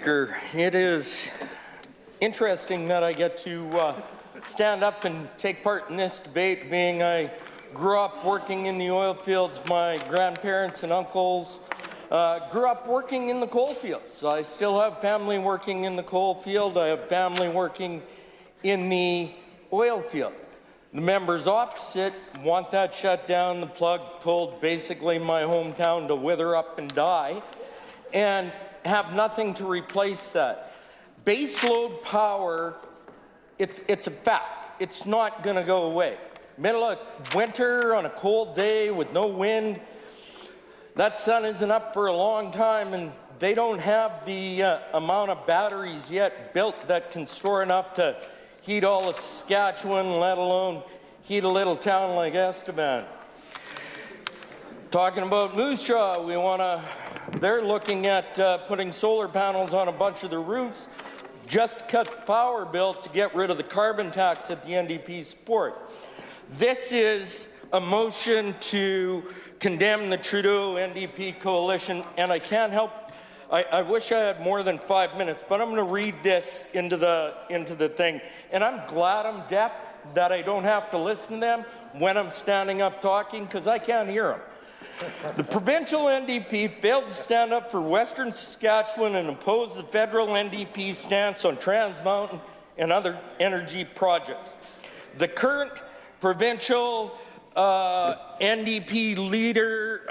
It is interesting that I get to stand up and take part in this debate, being I grew up working in the oil fields. My grandparents and uncles grew up working in the coal fields. I still have family working in the coal field. I have family working in the oil field. The members opposite want that shut down, the plug pulled, basically my hometown to wither up and die, and have nothing to replace that. Baseload power, it's a fact. It's not going to go away. Middle of winter on a cold day with no wind, that sun isn't up for a long time, and they don't have the amount of batteries yet built that can store enough to heat all of Saskatchewan, let alone heat a little town like Estevan. Talking about Moose Jaw, they're looking at putting solar panels on a bunch of the roofs, just to cut the power bill to get rid of the carbon tax that the NDP support. This is a motion to condemn the Trudeau NDP coalition, and I can't help, I wish I had more than 5 minutes, but I'm going to read this into the thing. And I'm glad I'm deaf, that I don't have to listen to them when I'm standing up talking, because I can't hear them. The provincial NDP failed to stand up for Western Saskatchewan and oppose the federal NDP stance on Trans Mountain and other energy projects. The current provincial NDP leader,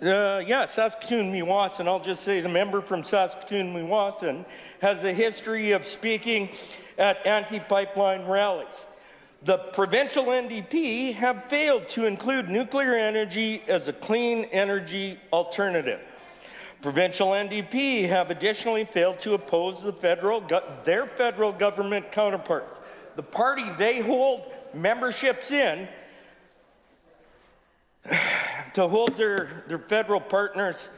Saskatoon-Meewasin, I'll just say the member from Saskatoon-Meewasin, has a history of speaking at anti-pipeline rallies. The provincial NDP have failed to include nuclear energy as a clean energy alternative. Provincial NDP have additionally failed to oppose their federal government counterpart, the party they hold memberships in, to hold their federal partners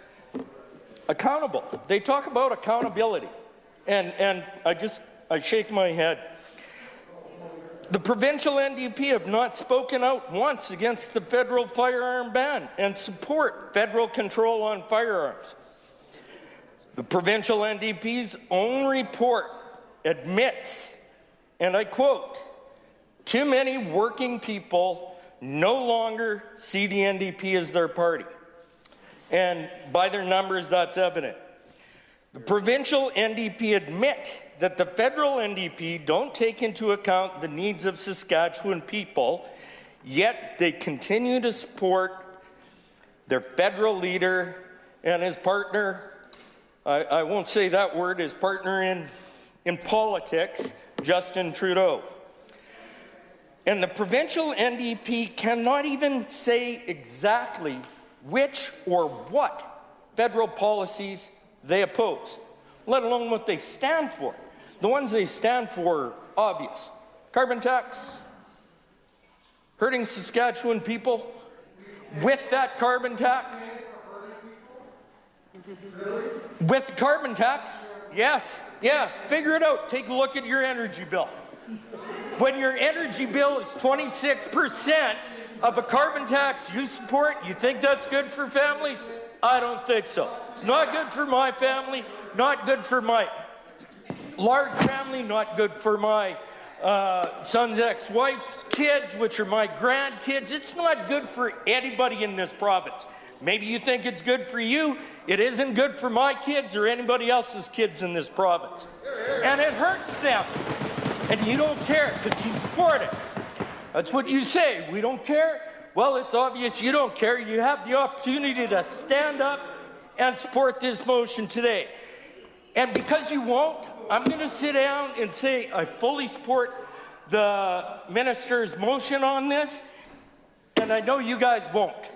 accountable. They talk about accountability, and I shake my head. The provincial NDP have not spoken out once against the federal firearm ban and support federal control on firearms. The provincial NDP's own report admits, and I quote, "Too many working people no longer see the NDP as their party." And by their numbers, that's evident. The provincial NDP admit that the federal NDP don't take into account the needs of Saskatchewan people, yet they continue to support their federal leader and his partner, I won't say that word, his partner in politics, Justin Trudeau. And the provincial NDP cannot even say exactly which or what federal policies they oppose, let alone what they stand for. The ones they stand for are obvious. Carbon tax, hurting Saskatchewan people with that carbon tax. With carbon tax, yes, yeah, figure it out. Take a look at your energy bill. When your energy bill is 26% of a carbon tax you support, you think that's good for families? I don't think so. It's not good for my family, not good for my large family, not good for my son's ex-wife's kids, which are my grandkids. It's not good for anybody in this province. Maybe you think it's good for you. It isn't good for my kids or anybody else's kids in this province. And it hurts them. And you don't care because you support it. That's what you say. We don't care. Well, it's obvious you don't care. You have the opportunity to stand up and support this motion today. And because you won't, I'm going to sit down and say I fully support the minister's motion on this, and I know you guys won't.